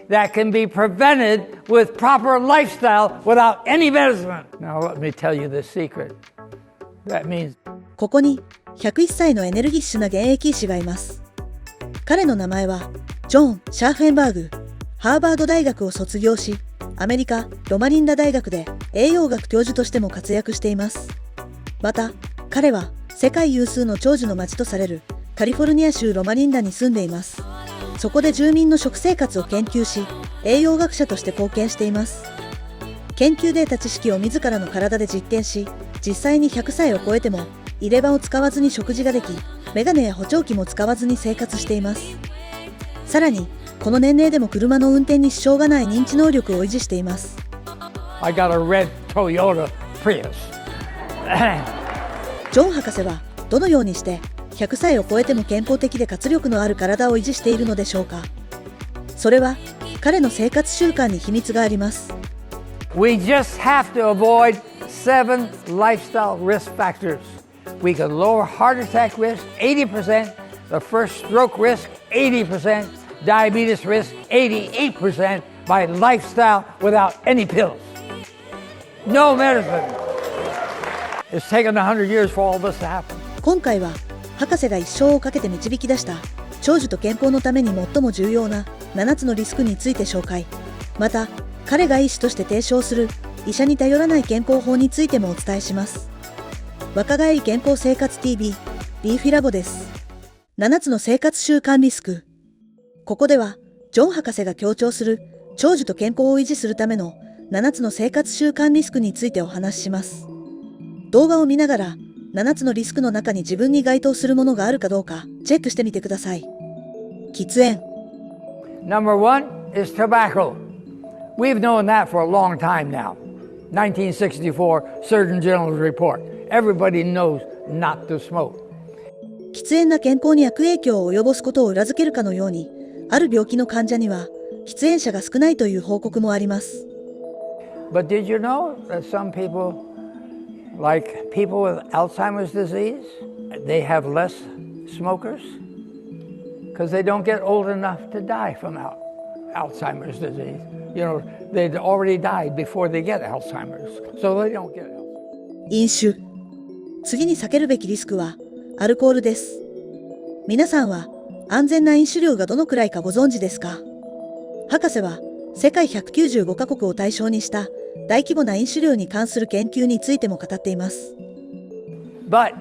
that can be prevented with proper lifestyle without any medicine. Now let me tell you the secret. That means ここに101歳のエネルギッシュな現役医師がいます。彼の名前はジョン・シャーフェンバーグ。ハーバード大学を卒業し、アメリカ・ロマリンダ大学で栄養学教授としても活躍しています。また、彼は世界有数の長寿の町とされるカリフォルニア州ロマリンダに住んでいます。そこで住民の食生活を研究し、栄養学者として貢献しています。研究で得た知識を自らの体で実験し、実際に100歳を超えても入れ歯を使わずに食事ができ、眼鏡や補聴器も使わずに生活しています。さらに、この年齢でも車の運転に支障がない認知能力を維持しています。I got a red Toyota Prius. ジョン博士はどのようにして100歳を超えても健康的で活力のある体を維持しているのでしょうか。それは彼の生活習慣に秘密があります。We just have to avoid 7 lifestyle risk factors. We can lower heart attack risk 80%, the first stroke risk 80%, diabetes risk 88% by lifestyle without any pills. No medicine. It's taken 100 years for all of this to happen. 今回は博士が一生をかけて導き出した長寿と健康のために最も重要な7つのリスクについて紹介。また、彼が医師として提唱する医者に頼らない健康法についてもお伝えします。若返り健康生活 TV、リーフィラボです。7つの生活習慣リスク。ここでは、ジョン博士が強調する長寿と健康を維持するための7つの生活習慣リスクについてお話しします。動画を見ながら、7つのリスクの中に自分に該当するものがあるかどうかチェックしてみてください。喫煙。Number 1 is tobacco. We've known that for a long time now. 1964 Surgeon General's report. Everybody knows not to smoke. 喫煙が健康に悪影響を及ぼすことを裏付けるかのように、ある病気の患者には喫煙者が少ないという報告もあります。But did you know that some people, like people with Alzheimer's disease, they have less smokers? Because they don't get old enough to die from Alzheimer's disease. You know, they'd already died before they get Alzheimer's, so they don't get Alzheimer's. 飲酒。次に避けるべきリスクはアルコールです。皆さんは安全な飲酒量がどのくらいかご存知ですか？博士は世界195カ国を対象にした大規模な飲酒量に関する研究についても語っています。But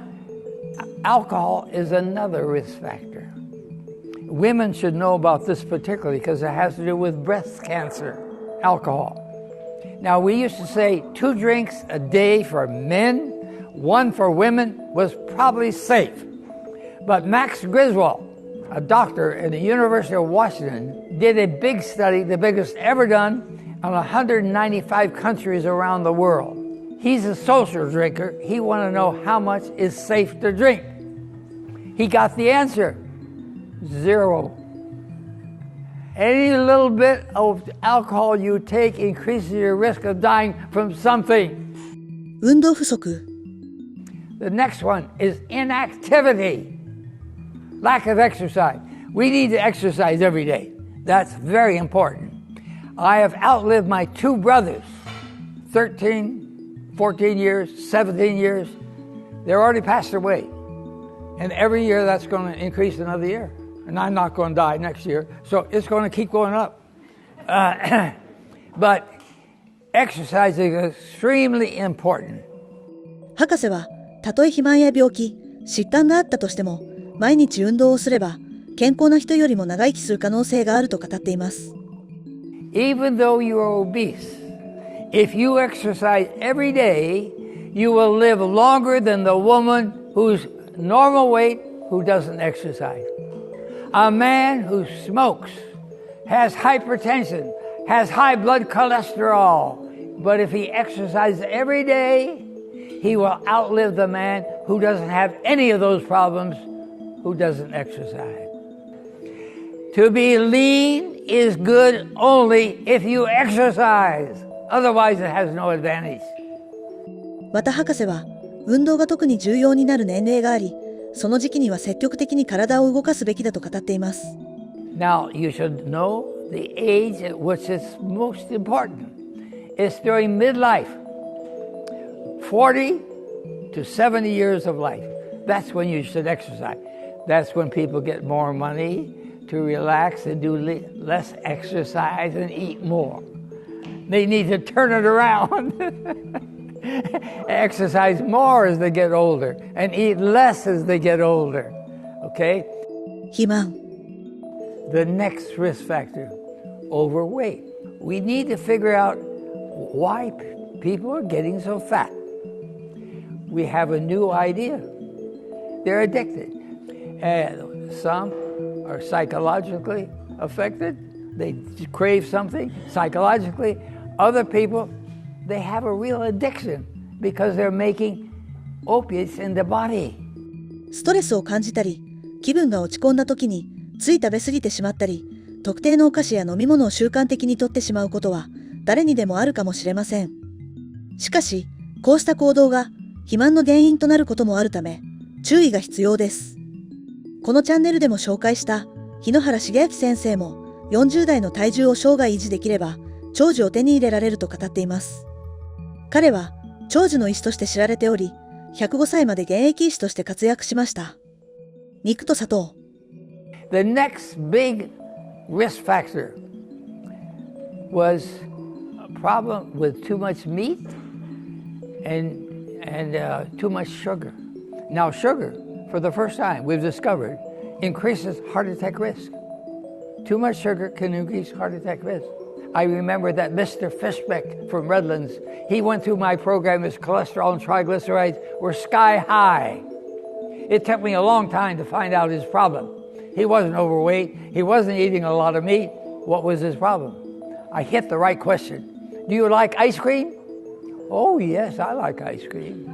alcohol is another risk factor. Women should know about this particularly because it has to do with breast cancer, alcohol. Now, we used to say 2 drinks a day for men, 1 for women was probably safe. But Max Griswold, a doctor at the University of Washington, did a big study, the biggest ever done, on 195 countries around the world. He's a social drinker. He wanted to know how much is safe to drink. He got the answer. 0. Any little bit of alcohol you take increases your risk of dying from something. 運動不足。The next one is inactivity. Lack of exercise. We need to exercise every day. That's very important. I have outlived my 2 brothers, 13, 14 years, 17 years. They're already passed away. And every year that's going to increase another year. And I'm not going to die next year. So it's going to keep going up. But exercise is extremely important. 博士は、たとえ肥満や病気、疾患があったとしても、毎日運動をすれば、健康な人よりも長生きする可能性があると語っています。Even though you are obese, if you exercise every day, you will live longer than the woman who's normal weight who doesn't exercise. A man who smokes, has hypertension, has high blood cholesterol, but if he exercises every day, he will outlive the man who doesn't have any of those problems, who doesn't exercise. To be lean is good only if you exercise. Otherwise, it has no advantage. また博士は、運動が特に重要になる年齢があり、その時期には積極的に体を動かすべきだと語っています。Now, you should know the age at which it's most important. It's during midlife, 40 to 70 years of life. That's when you should exercise. That's when people get more money to relax and do less exercise and eat more. They need to turn it around. Exercise more as they get older and eat less as they get older. Okay? 肥満。The next risk factor, overweight. We need to figure out why people are getting so fat. We have a new idea. They're addicted. And some are psychologically affected. They crave something psychologically. Other people, they have a real addiction because they're making opiates in the body. ストレスを感じたり、気分が落ち込んだ時につい食べ過ぎてしまったり、特定のお菓子や飲み物を習慣的にとってしまうことは誰にでもあるかもしれません。しかし、こうした行動が肥満の原因となることもあるため、注意が必要です。このチャンネルでも紹介した日野原茂明先生も40代の体重を生涯維持できれば長寿を手に入れられると語っています。彼は長寿の医師として知られており、105歳まで現役医師として活躍しました。肉と砂糖。The next big risk factor was a problem with too much meat and too much sugar. Now sugar, for the first time, we've discovered, increases heart attack risk. Too much sugar can increase heart attack risk. I remember that Mr. Fishbeck from Redlands, he went through my program, his cholesterol and triglycerides were sky high. It took me a long time to find out his problem. He wasn't overweight, he wasn't eating a lot of meat. What was his problem? I hit the right question. Do you like ice cream? Oh yes, I like ice cream.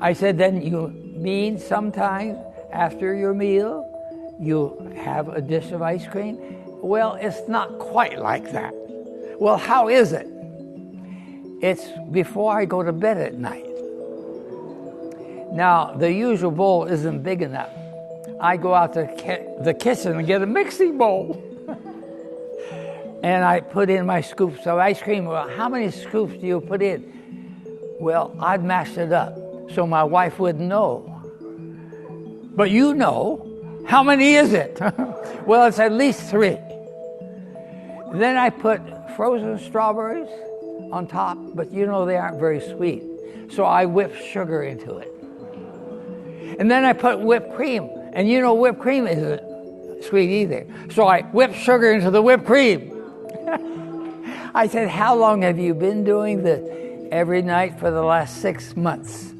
I said, then you mean sometimes after your meal, you have a dish of ice cream? Well, it's not quite like that. Well, how is it? It's before I go to bed at night. Now, the usual bowl isn't big enough. I go out to the kitchen and get a mixing bowl. And I put in my scoops of ice cream. Well, how many scoops do you put in? Well, I'd mash it up so my wife wouldn't know. But you know, how many is it? Well, it's at least 3. Then I put frozen strawberries on top, but you know they aren't very sweet. So I whip sugar into it. And then I put whipped cream, and you know whipped cream isn't sweet either. So I whip sugar into the whipped cream. I said, how long have you been doing this? Every night for the last 6 months.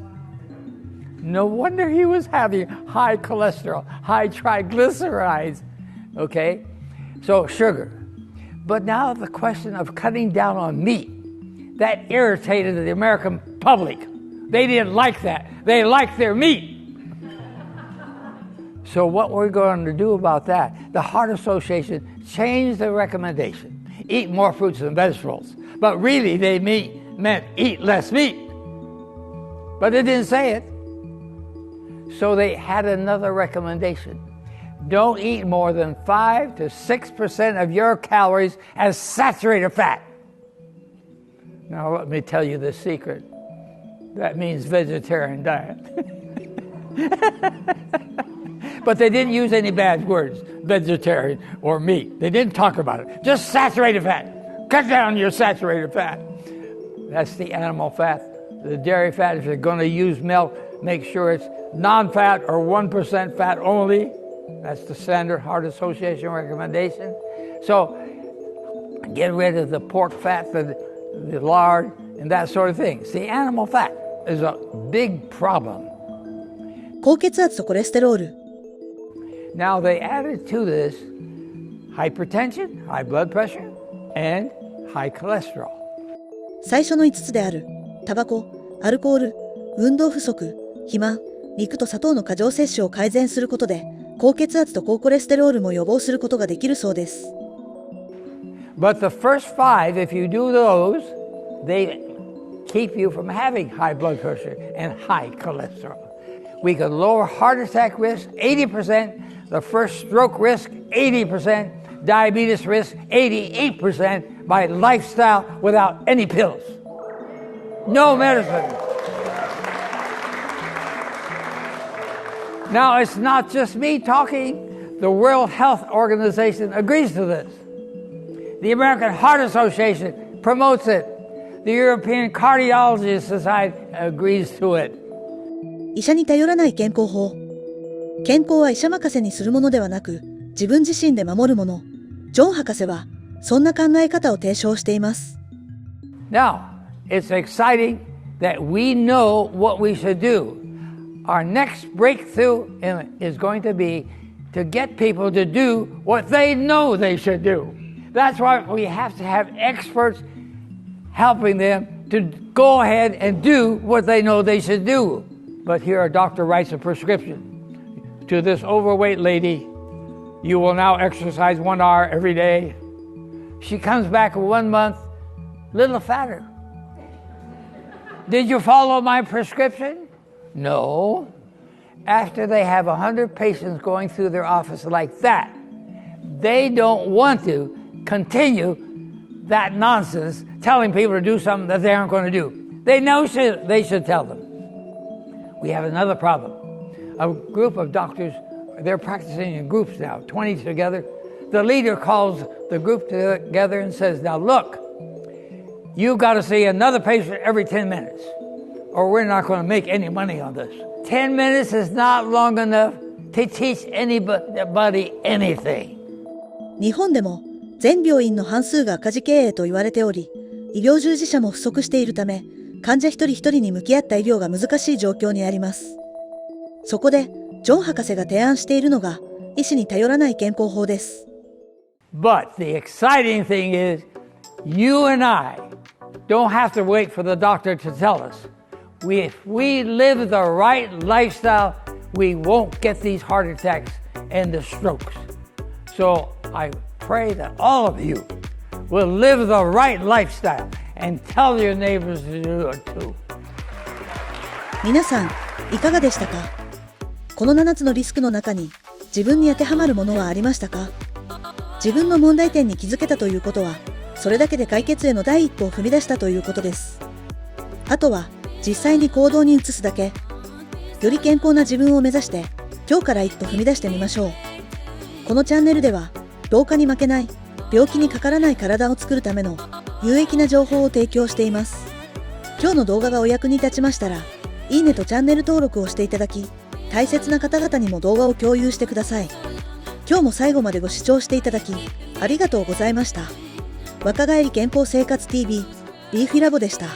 No wonder he was having high cholesterol, high triglycerides. Okay? So sugar. But now the question of cutting down on meat, that irritated the American public. They didn't like that. They liked their meat. So what we're going to do about that, the Heart Association changed the recommendation. Eat more fruits and vegetables. But really they meant eat less meat. But it didn't say it. So they had another recommendation. Don't eat more than 5 to 6% of your calories as saturated fat. Now let me tell you the secret. That means vegetarian diet. But they didn't use any bad words, vegetarian or meat. They didn't talk about it. Just saturated fat. Cut down your saturated fat. That's the animal fat. The dairy fat, if you're going to use milk, make sure it's non-fat or 1% fat only. That's the standard Heart Association recommendation. So get rid of the pork fat, the lard, and that sort of thing. See, animal fat is a big problem. 高血圧とコレステロール。Now they added to this hypertension, high blood pressure, and high cholesterol. 最初の5つであるタバコ、アルコール、運動不足、肥満、肉と砂糖の過剰摂取を改善することで高血圧と高コレステロールも予防することができるそうです。But the first 5, if you do those, they keep you from having high blood pressure and high cholesterol. We could lower heart attack risk 80%, the first stroke risk 80%, diabetes risk 88% by lifestyle without any pills. No medicine. Now, it's not just me talking. The World Health Organization agrees to this. The American Heart Association promotes it. The European Cardiology Society agrees to it. 医者に頼らない健康法。健康は医者任せにするものではなく、自分自身で守るもの。ジョン博士は、そんな考え方を提唱しています。Now, it's exciting that we know what we should do. Our next breakthrough is going to be to get people to do what they know they should do. That's why we have to have experts helping them to go ahead and do what they know they should do. But here a doctor writes a prescription to this overweight lady. You will now exercise 1 hour every day. She comes back in 1 month, little fatter. Did you follow my prescription? No. After they have 100 patients going through their office like that, they don't want to continue that nonsense, telling people to do something that they aren't going to do. They know they should tell them. We have another problem. A group of doctors, they're practicing in groups now, 20 together. The leader calls the group together and says, now look, you've got to see another patient every 10 minutes, or we're not going to make any money on this. 10 minutes is not long enough to teach anybody anything. 日本でも全病院の半数が赤字経営と言われており、医療従事者も不足しているため、患者一人一人に向き合った医療が難しい状況にあります。そこで、ジョン博士が提案しているのが、医師に頼らない健康法です。But the exciting thing is, you and I don't have to wait for the doctor to tell us. If we live the right lifestyle, we won't get these heart attacks and the strokes. So I pray that all of you will live the right lifestyle and tell your neighbors to do it too. 皆さん、いかがでしたか？この7つのリスクの中に自分に当てはまるものはありましたか？自分の問題点に気づけたということは、それだけで解決への第一歩を踏み出したということです。あとは、実際に行動に移すだけ。より健康な自分を目指して、今日から一歩踏み出してみましょう。このチャンネルでは、老化に負けない、病気にかからない体を作るための有益な情報を提供しています。今日の動画がお役に立ちましたら、いいねとチャンネル登録をしていただき、大切な方々にも動画を共有してください。今日も最後までご視聴していただき、ありがとうございました。若返り健康生活 TV、リーフィラボでした。